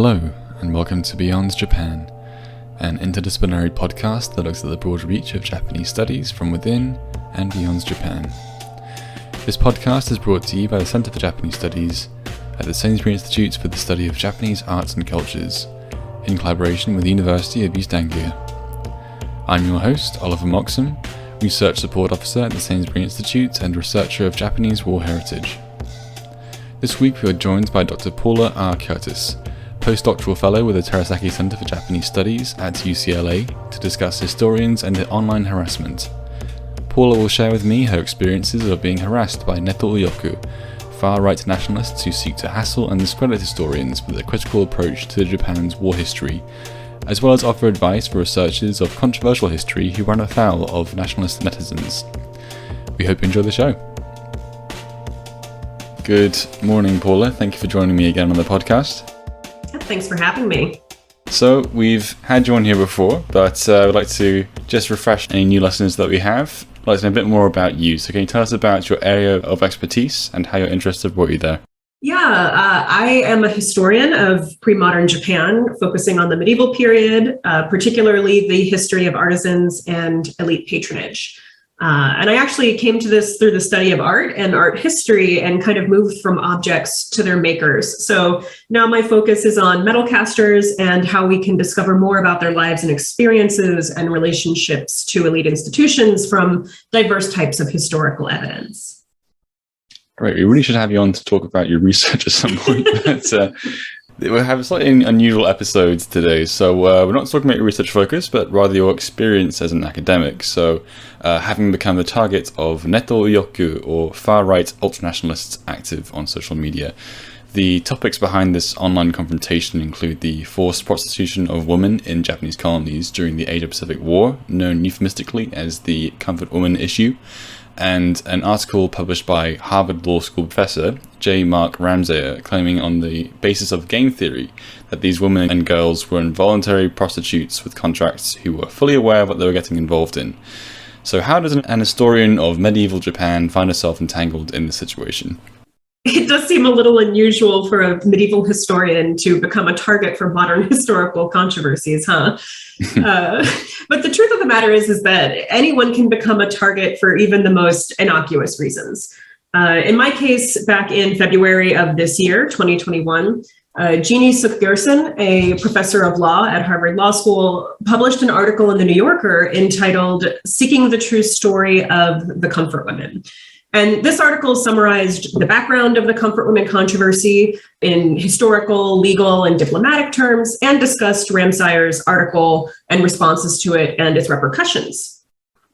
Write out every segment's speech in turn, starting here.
Hello, and welcome to Beyond Japan, an interdisciplinary podcast that looks at the broad reach of Japanese studies from within and beyond Japan. This podcast is brought to you by the Center for Japanese Studies at the Sainsbury Institute for the Study of Japanese Arts and Cultures, in collaboration with the University of East Anglia. I'm your host, Oliver Moxham, Research Support Officer at the Sainsbury Institute and researcher of Japanese War Heritage. This week we are joined by Dr Paula R Curtis, Postdoctoral Fellow with the Terasaki Center for Japanese Studies at UCLA, to discuss Historians and Online Harassment. Paula will share with me her experiences of being harassed by Neto Uyoku, far-right nationalists who seek to hassle and discredit historians with a critical approach to Japan's war history, as well as offer advice for researchers of controversial history who run afoul of nationalist netizens. We hope you enjoy the show. Good morning, Paula. Thank you for joining me again on the podcast. Thanks for having me. So, we've had you on here before, but I would like to just refresh any new listeners that we have. I'd like to know a bit more about you. So can you tell us about your area of expertise and how your interests have brought you there? I am a historian of pre-modern Japan, focusing on the medieval period, particularly the history of artisans and elite patronage. And I actually came to this through the study of art and art history and kind of moved from objects to their makers. So now my focus is on metal casters and how we can discover more about their lives and experiences and relationships to elite institutions from diverse types of historical evidence. Great. We really should have you on to talk about your research at some point. But, we'll have slightly unusual episodes today. So we're not talking about your research focus, but rather your experience as an academic. So having become the target of Neto Uyoku, or far-right ultranationalists active on social media. The topics behind this online confrontation include the forced prostitution of women in Japanese colonies during the Asia-Pacific War, known euphemistically as the Comfort Woman issue, and an article published by Harvard Law School professor J. Mark Ramseyer claiming on the basis of game theory that these women and girls were involuntary prostitutes with contracts who were fully aware of what they were getting involved in. So how does an historian of medieval Japan find herself entangled in this situation? It does seem a little unusual for a medieval historian to become a target for modern historical controversies, huh? But the truth of the matter is that anyone can become a target for even the most innocuous reasons. In my case, back in February of this year, 2021, Jeannie Suk-Gerson, a professor of law at Harvard Law School, published an article in The New Yorker entitled "Seeking the True Story of the Comfort Women." And this article summarized the background of the Comfort Women controversy in historical, legal, and diplomatic terms, and discussed Ramseyer's article and responses to it and its repercussions.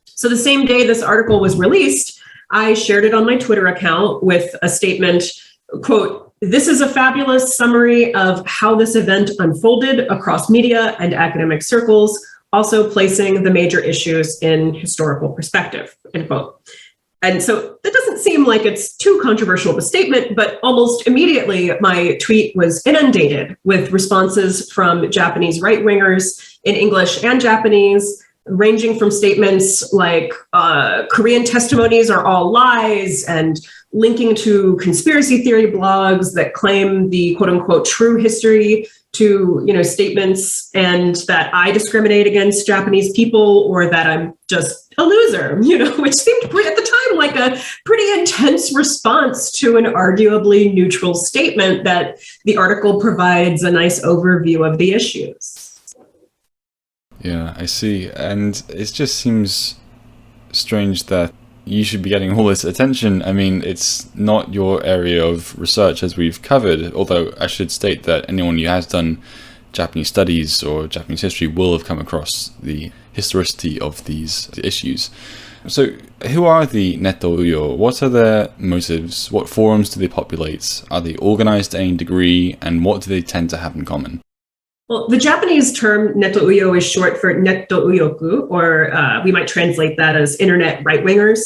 So the same day this article was released, I shared it on my Twitter account with a statement, quote, "This is a fabulous summary of how this event unfolded across media and academic circles, also placing the major issues in historical perspective," end quote. And so that doesn't seem like it's too controversial of a statement, but almost immediately my tweet was inundated with responses from Japanese right-wingers in English and Japanese, ranging from statements like Korean testimonies are all lies, and linking to conspiracy theory blogs that claim the quote-unquote true history, to statements and that I discriminate against Japanese people, or that I'm just a loser, which seemed at the time like a pretty intense response to an arguably neutral statement that the article provides a nice overview of the issues. Yeah, I see. And it just seems strange that you should be getting all this attention. I mean, it's not your area of research, as we've covered, although I should state that anyone who has done Japanese studies or Japanese history will have come across the historicity of these issues. So who are the Neto Uyo? What are their motives? What forums do they populate? Are they organized to any degree? And what do they tend to have in common? Well, the Japanese term Neto Uyo is short for Neto Uyoku, or we might translate that as internet right-wingers.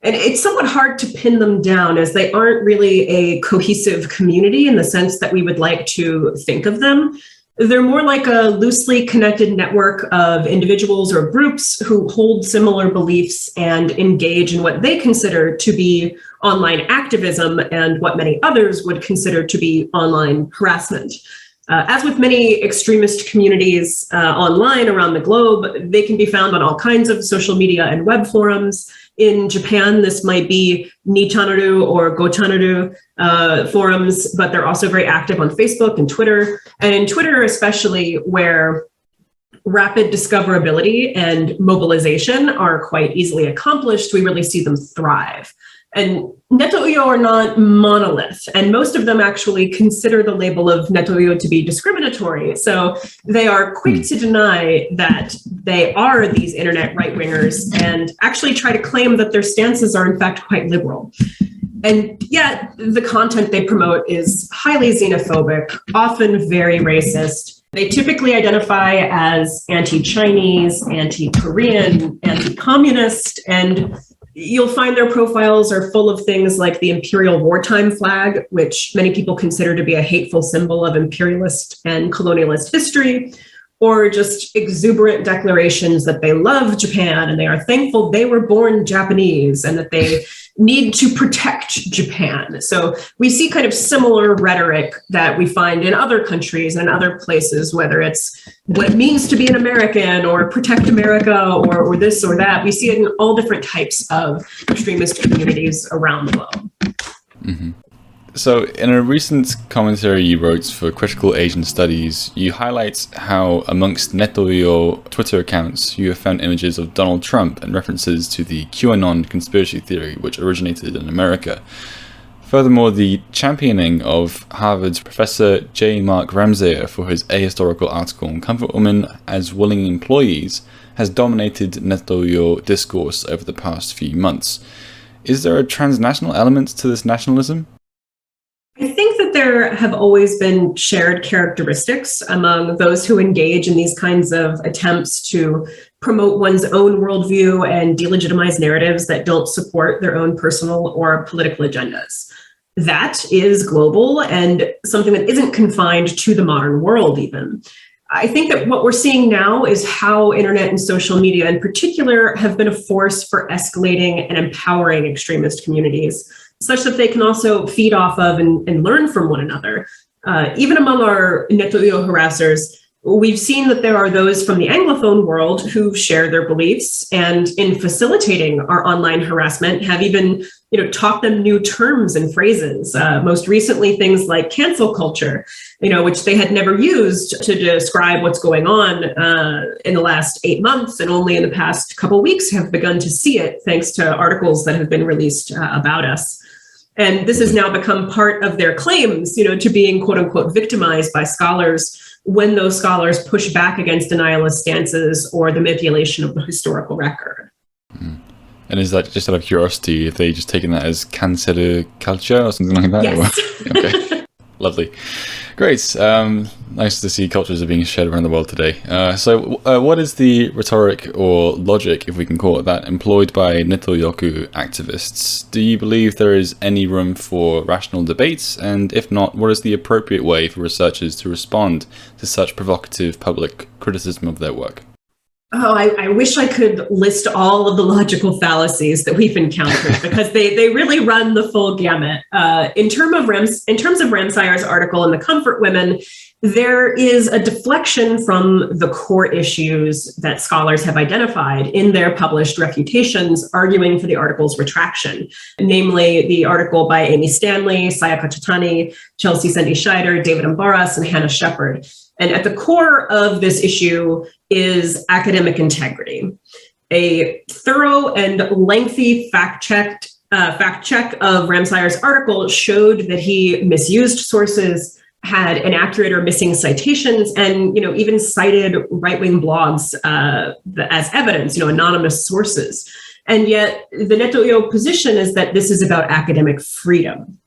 And it's somewhat hard to pin them down, as they aren't really a cohesive community in the sense that we would like to think of them. They're more like a loosely connected network of individuals or groups who hold similar beliefs and engage in what they consider to be online activism and what many others would consider to be online harassment. As with many extremist communities online around the globe, they can be found on all kinds of social media and web forums. In Japan, this might be ni-chanaru or go-chanaru forums, but they're also very active on Facebook and Twitter. And in Twitter especially, where rapid discoverability and mobilization are quite easily accomplished, we really see them thrive. And neto-uyo are not monolith, and most of them actually consider the label of neto-uyo to be discriminatory. So they are quick to deny that they are these internet right-wingers and actually try to claim that their stances are in fact quite liberal. And yet the content they promote is highly xenophobic, often very racist. They typically identify as anti-Chinese, anti-Korean, anti-communist, and you'll find their profiles are full of things like the imperial wartime flag, which many people consider to be a hateful symbol of imperialist and colonialist history, or just exuberant declarations that they love Japan and they are thankful they were born Japanese and that they need to protect Japan. So we see kind of similar rhetoric that we find in other countries and other places, whether it's what it means to be an American or protect America or this or that. We see it in all different types of extremist communities around the globe. Mm-hmm. So in a recent commentary you wrote for Critical Asian Studies, you highlight how amongst neto-uyo Twitter accounts you have found images of Donald Trump and references to the QAnon conspiracy theory which originated in America. Furthermore, the championing of Harvard's Professor J. Mark Ramseyer for his ahistorical article on comfort women as willing employees has dominated neto-uyo discourse over the past few months. Is there a transnational element to this nationalism? I think that there have always been shared characteristics among those who engage in these kinds of attempts to promote one's own worldview and delegitimize narratives that don't support their own personal or political agendas. That is global and something that isn't confined to the modern world even. I think that what we're seeing now is how internet and social media in particular have been a force for escalating and empowering extremist communities, such that they can also feed off of and learn from one another. Even among our neto-uyo harassers, we've seen that there are those from the Anglophone world who share their beliefs and in facilitating our online harassment have even taught them new terms and phrases. Most recently, things like cancel culture, which they had never used to describe what's going on in the last 8 months, and only in the past couple of weeks have begun to see it thanks to articles that have been released about us. And this has now become part of their claims, to being quote unquote victimized by scholars when those scholars push back against denialist stances or the manipulation of the historical record. Mm. And is that just out of curiosity, if they just taken that as cancel culture or something like that? Yes. Okay. Lovely. Great. Nice to see cultures are being shared around the world today. So what is the rhetoric or logic, if we can call it that, employed by Neto-uyoku activists? Do you believe there is any room for rational debates? And if not, what is the appropriate way for researchers to respond to such provocative public criticism of their work? Oh, I wish I could list all of the logical fallacies that we've encountered because they really run the full gamut. In terms of Ramseyer's article in The Comfort Women, there is a deflection from the core issues that scholars have identified in their published refutations, arguing for the article's retraction, namely the article by Amy Stanley, Sayaka Chitani, Chelsea Sendy Scheider, David Mbaras, and Hannah Shepard. And at the core of this issue is academic integrity. A thorough and lengthy fact check of Ramseyer's article showed that he misused sources, had inaccurate or missing citations, and even cited right-wing blogs as evidence, anonymous sources. And yet the neto-uyo position is that this is about academic freedom.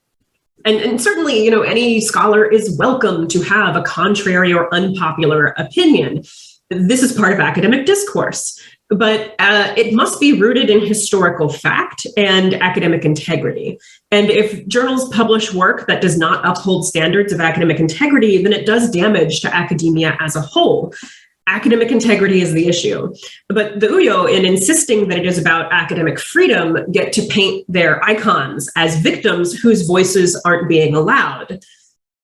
And certainly, any scholar is welcome to have a contrary or unpopular opinion. This is part of academic discourse, but it must be rooted in historical fact and academic integrity. And if journals publish work that does not uphold standards of academic integrity, then it does damage to academia as a whole. Academic integrity is the issue. But the Uyo, in insisting that it is about academic freedom, get to paint their icons as victims whose voices aren't being allowed.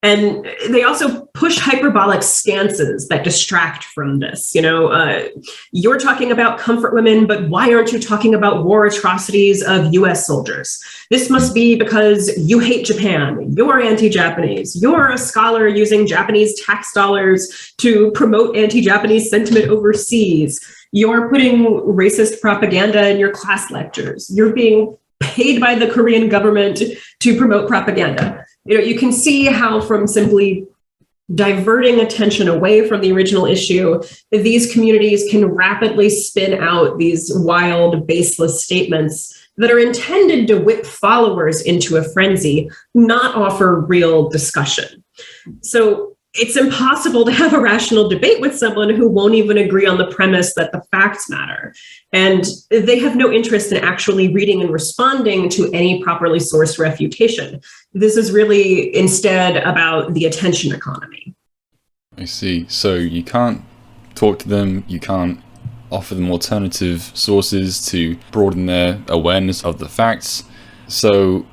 And they also push hyperbolic stances that distract from this. You're talking about comfort women, but why aren't you talking about war atrocities of US soldiers? This must be because you hate Japan. You're anti-Japanese. You're a scholar using Japanese tax dollars to promote anti-Japanese sentiment overseas. You're putting racist propaganda in your class lectures. You're being paid by the Korean government to promote propaganda. You can see how from simply diverting attention away from the original issue, these communities can rapidly spin out these wild, baseless statements that are intended to whip followers into a frenzy, not offer real discussion. So it's impossible to have a rational debate with someone who won't even agree on the premise that the facts matter. And they have no interest in actually reading and responding to any properly sourced refutation. This is really instead about the attention economy. I see. So you can't talk to them, you can't offer them alternative sources to broaden their awareness of the facts. So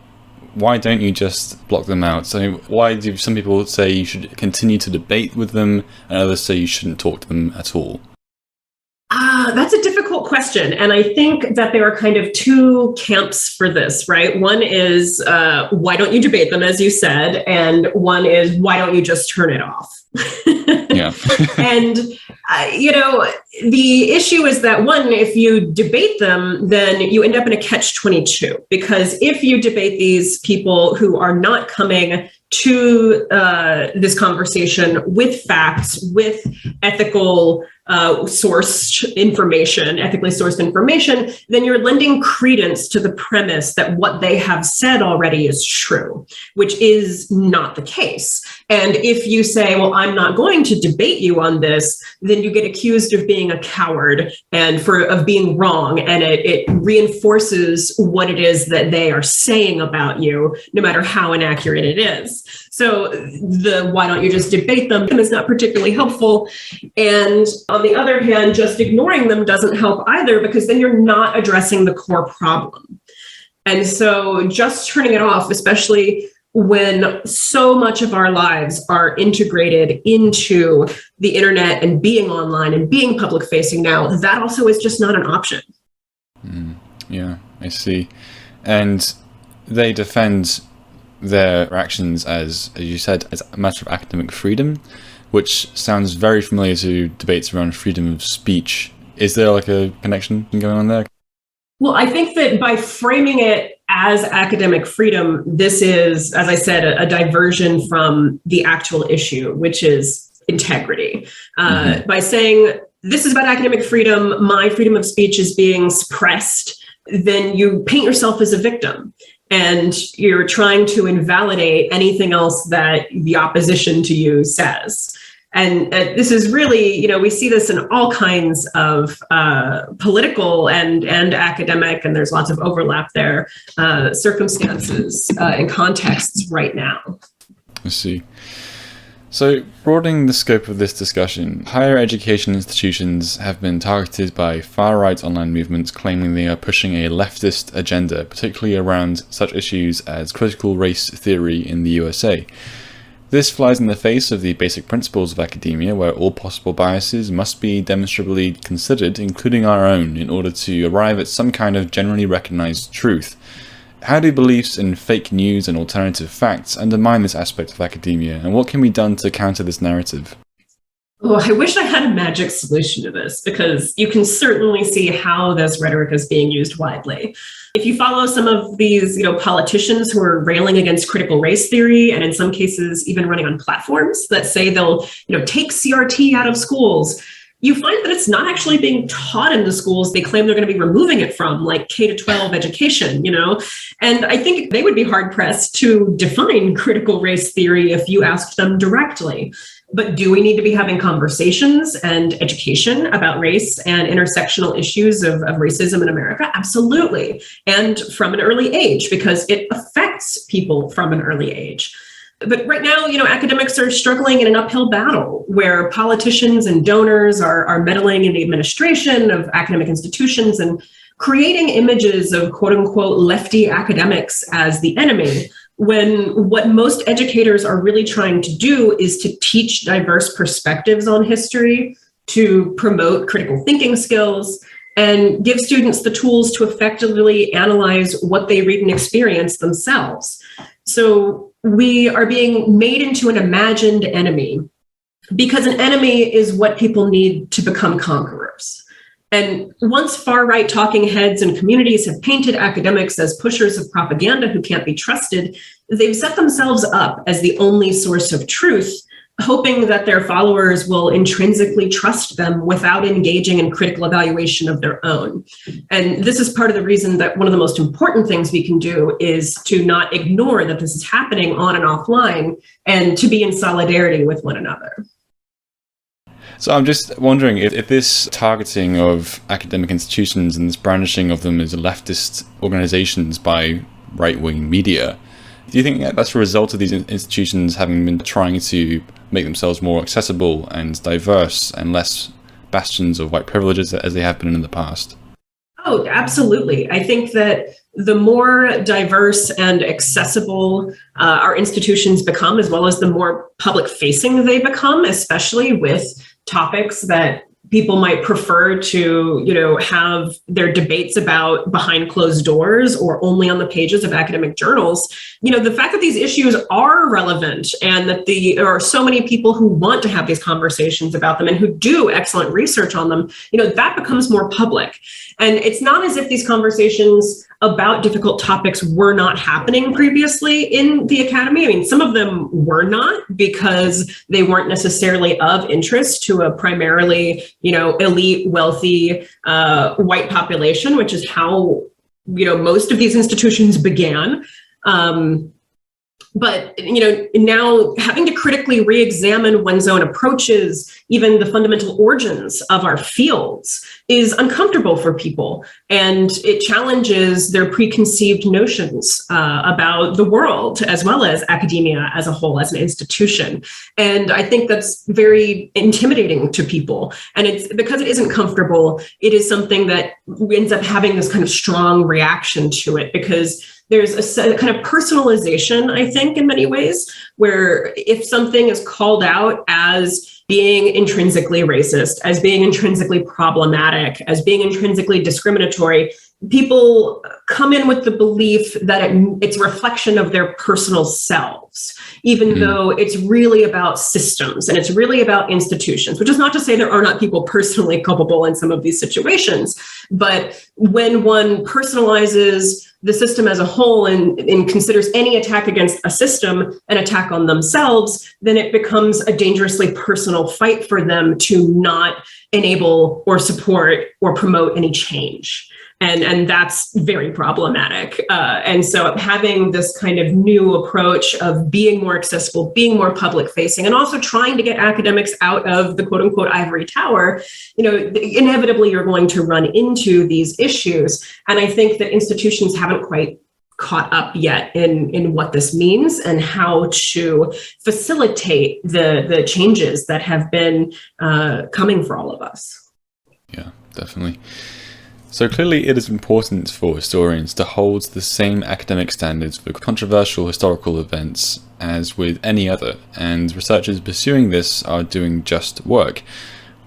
why don't you just block them out? So why do some people say you should continue to debate with them and others say you shouldn't talk to them at all? That's a difficult question. And I think that there are kind of two camps for this, right? One is, why don't you debate them, as you said? And one is, why don't you just turn it off? Yeah. And, the issue is that, one, if you debate them, then you end up in a catch-22. Because if you debate these people who are not coming to this conversation with facts, with ethical ethically sourced information, then you're lending credence to the premise that what they have said already is true, which is not the case. And if you say, well, I'm not going to debate you on this, then you get accused of being a coward and of being wrong. And it reinforces what it is that they are saying about you, no matter how inaccurate it is. So why don't you just debate them is not particularly helpful. And on the other hand, just ignoring them doesn't help either, because then you're not addressing the core problem. And so just turning it off, especially when so much of our lives are integrated into the internet and being online and being public facing now, that also is just not an option. Yeah, I see. And they defend their actions as you said, as a matter of academic freedom, which sounds very familiar to debates around freedom of speech. Is there like a connection going on there? Well, I think that by framing it as academic freedom, this is, as I said, a diversion from the actual issue, which is integrity. By saying, this is about academic freedom, my freedom of speech is being suppressed, then you paint yourself as a victim. And you're trying to invalidate anything else that the opposition to you says. And this is really, we see this in all kinds of political and academic, and there's lots of overlap there, circumstances and contexts right now. I see. So, broadening the scope of this discussion, higher education institutions have been targeted by far-right online movements claiming they are pushing a leftist agenda, particularly around such issues as critical race theory in the USA. This flies in the face of the basic principles of academia, where all possible biases must be demonstrably considered, including our own, in order to arrive at some kind of generally recognized truth. How do beliefs in fake news and alternative facts undermine this aspect of academia, and what can be done to counter this narrative? Oh, I wish I had a magic solution to this, because you can certainly see how this rhetoric is being used widely. If you follow some of these, politicians who are railing against critical race theory, and in some cases even running on platforms that say they'll, take CRT out of schools, you find that it's not actually being taught in the schools they claim they're going to be removing it from, like K-12 education, And I think they would be hard-pressed to define critical race theory if you asked them directly. But do we need to be having conversations and education about race and intersectional issues of racism in America? Absolutely. And from an early age, because it affects people from an early age. But right now, academics are struggling in an uphill battle where politicians and donors are meddling in the administration of academic institutions and creating images of quote unquote lefty academics as the enemy, when what most educators are really trying to do is to teach diverse perspectives on history, to promote critical thinking skills, and give students the tools to effectively analyze what they read and experience themselves. So we are being made into an imagined enemy, because an enemy is what people need to become conquerors. And once far-right talking heads and communities have painted academics as pushers of propaganda who can't be trusted, they've set themselves up as the only source of truth, hoping that their followers will intrinsically trust them without engaging in critical evaluation of their own. And this is part of the reason that one of the most important things we can do is to not ignore that this is happening on and offline, and to be in solidarity with one another. So I'm just wondering if this targeting of academic institutions and this brandishing of them as leftist organizations by right-wing media, do you think that's a result of these institutions having been trying to make themselves more accessible and diverse and less bastions of white privileges as they have been in the past? Oh, absolutely. I think that the more diverse and accessible our institutions become, as well as the more public facing they become, especially with topics that people might prefer to, have their debates about behind closed doors or only on the pages of academic journals, the fact that these issues are relevant and that there are so many people who want to have these conversations about them and who do excellent research on them, that becomes more public. And it's not as if these conversations about difficult topics were not happening previously in the academy. I mean, some of them were not, because they weren't necessarily of interest to a primarily, elite, wealthy, white population, which is how, most of these institutions began. But, now having to critically re-examine one's own approaches, even the fundamental origins of our fields, is uncomfortable for people. And it challenges their preconceived notions about the world, as well as academia as a whole, as an institution. And I think that's very intimidating to people. And it's because it isn't comfortable, it is something that ends up having this kind of strong reaction to it, because there's a kind of personalization, I think, in many ways, where if something is called out as being intrinsically racist, as being intrinsically problematic, as being intrinsically discriminatory, people come in with the belief that it's a reflection of their personal selves, even though it's really about systems and it's really about institutions, which is not to say there are not people personally culpable in some of these situations. But when one personalizes the system as a whole and considers any attack against a system an attack on themselves, then it becomes a dangerously personal fight for them to not enable or support or promote any change. And that's very problematic. And so having this kind of new approach of being more accessible, being more public facing, and also trying to get academics out of the quote unquote ivory tower, inevitably you're going to run into these issues. And I think that institutions haven't quite caught up yet in what this means and how to facilitate the changes that have been coming for all of us. Yeah, definitely. So clearly it is important for historians to hold the same academic standards for controversial historical events as with any other, and researchers pursuing this are doing just work.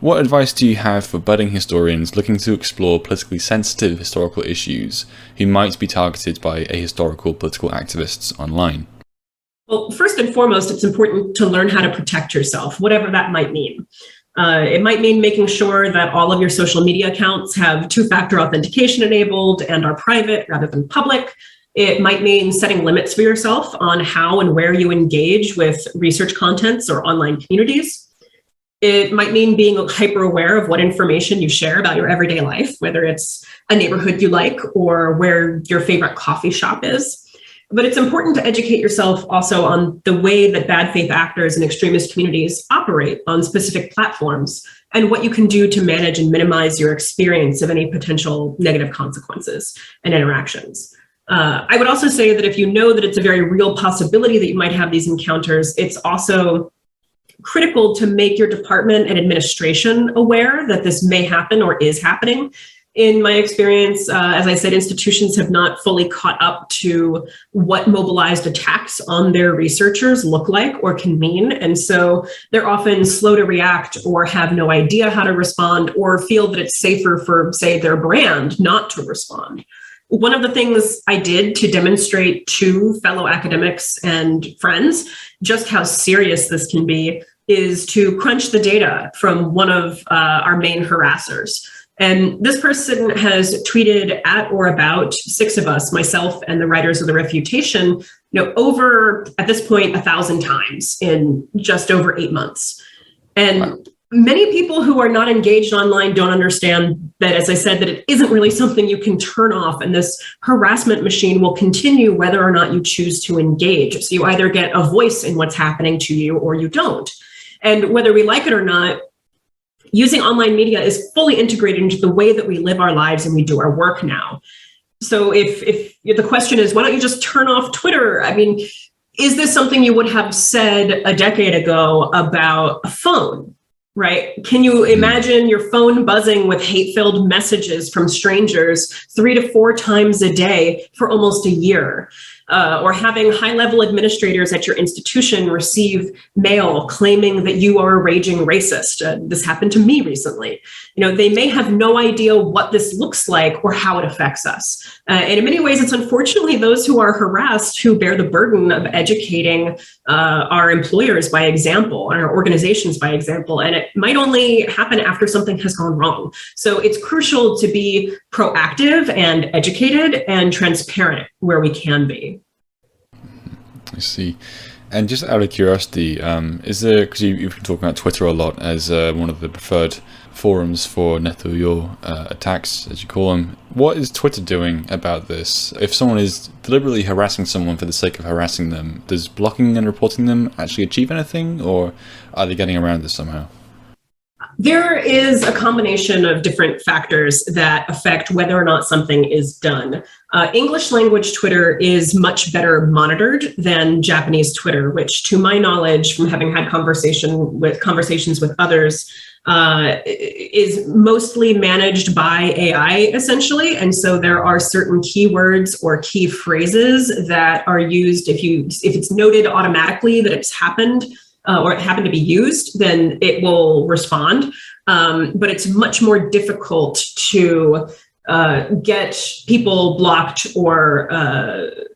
What advice do you have for budding historians looking to explore politically sensitive historical issues who might be targeted by ahistorical political activists online? Well, first and foremost, it's important to learn how to protect yourself, whatever that might mean. It might mean making sure that all of your social media accounts have two-factor authentication enabled and are private rather than public. It might mean setting limits for yourself on how and where you engage with research contents or online communities. It might mean being hyper aware of what information you share about your everyday life, whether it's a neighborhood you like or where your favorite coffee shop is. But it's important to educate yourself also on the way that bad faith actors and extremist communities operate on specific platforms and what you can do to manage and minimize your experience of any potential negative consequences and interactions. I would also say that if you know that it's a very real possibility that you might have these encounters, it's also critical to make your department and administration aware that this may happen or is happening. in my experience, as I said, institutions have not fully caught up to what mobilized attacks on their researchers look like or can mean. And so they're often slow to react or have no idea how to respond or feel that it's safer for, say, their brand not to respond. One of the things I did to demonstrate to fellow academics and friends just how serious this can be is to crunch the data from one of our main harassers. And this person has tweeted at or about 6 of us, myself and the writers of the Refutation, over, at this point, 1,000 times in just over 8 months. And wow. Many people who are not engaged online don't understand that, as I said, that it isn't really something you can turn off, and this harassment machine will continue whether or not you choose to engage. So you either get a voice in what's happening to you or you don't. And whether we like it or not, using online media is fully integrated into the way that we live our lives and we do our work now. So if the question is, why don't you just turn off Twitter? I mean, is this something you would have said a decade ago about a phone? Right? Can you imagine your phone buzzing with hate-filled messages from strangers 3 to 4 times a day for almost a year? Or having high-level administrators at your institution receive mail claiming that you are a raging racist. This happened to me recently. They may have no idea what this looks like or how it affects us. And in many ways, it's unfortunately those who are harassed who bear the burden of educating our employers by example and our organizations by example. And it might only happen after something has gone wrong. So it's crucial to be proactive and educated and transparent where we can be. I see. And just out of curiosity, is there, because you've been talking about Twitter a lot as one of the preferred forums for Neto Uyoku attacks, as you call them, what is Twitter doing about this? If someone is deliberately harassing someone for the sake of harassing them, does blocking and reporting them actually achieve anything, or are they getting around this somehow? There is a combination of different factors that affect whether or not something is done. English language Twitter is much better monitored than Japanese Twitter, which to my knowledge, from having had conversations with others, is mostly managed by AI, essentially. And so there are certain keywords or key phrases that are used. If it's noted automatically that it's happened, or it happened to be used, then it will respond. But it's much more difficult to get people blocked or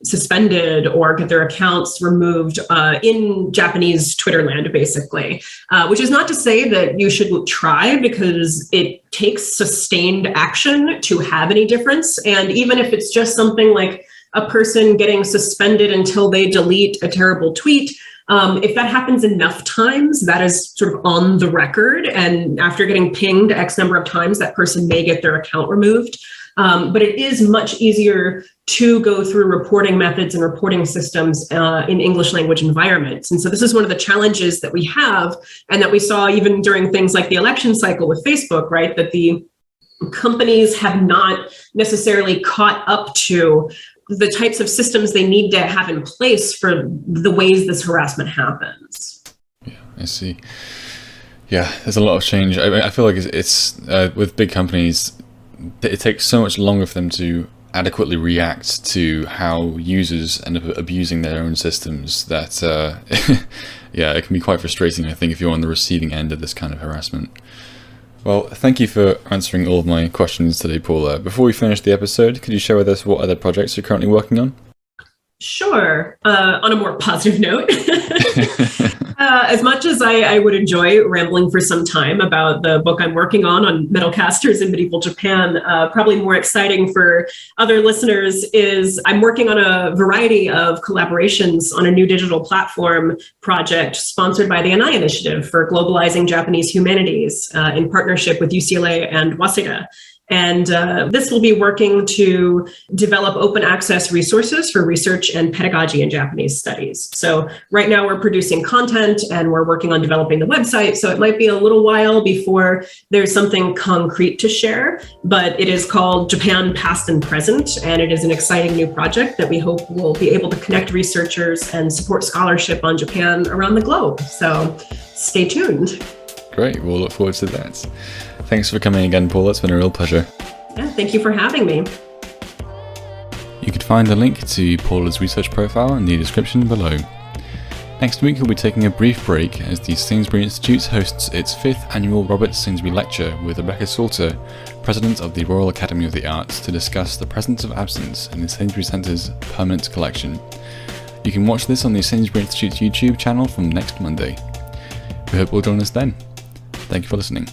suspended or get their accounts removed in Japanese Twitter land, basically. Which is not to say that you should try, because it takes sustained action to have any difference. And even if it's just something like a person getting suspended until they delete a terrible tweet, if that happens enough times, that is sort of on the record. And after getting pinged X number of times, that person may get their account removed. But it is much easier to go through reporting methods and reporting systems in English language environments. And so this is one of the challenges that we have, and that we saw even during things like the election cycle with Facebook, right? That the companies have not necessarily caught up to the types of systems they need to have in place for the ways this harassment happens. Yeah, I see. Yeah, there's a lot of change. I feel like it's with big companies, it takes so much longer for them to adequately react to how users end up abusing their own systems that, yeah, it can be quite frustrating, I think, if you're on the receiving end of this kind of harassment. Well, thank you for answering all of my questions today, Paula. Before we finish the episode, could you share with us what other projects you're currently working on? Sure. On a more positive note, as much as I would enjoy rambling for some time about the book I'm working on metal casters in medieval Japan, probably more exciting for other listeners is I'm working on a variety of collaborations on a new digital platform project sponsored by the ANAI Initiative for Globalizing Japanese Humanities in partnership with UCLA and Waseda. And this will be working to develop open access resources for research and pedagogy in Japanese studies. So right now we're producing content and we're working on developing the website. So it might be a little while before there's something concrete to share, but it is called Japan Past and Present. And it is an exciting new project that we hope will be able to connect researchers and support scholarship on Japan around the globe. So stay tuned. Great. We'll look forward to that. Thanks for coming again, Paul. It's been a real pleasure. Yeah, thank you for having me. You can find a link to Paula's research profile in the description below. Next week we'll be taking a brief break as the Sainsbury Institute hosts its 5th annual Robert Sainsbury Lecture with Rebecca Salter, President of the Royal Academy of the Arts, to discuss the presence of absence in the Sainsbury Centre's permanent collection. You can watch this on the Sainsbury Institute's YouTube channel from next Monday. We hope you'll join us then. Thank you for listening.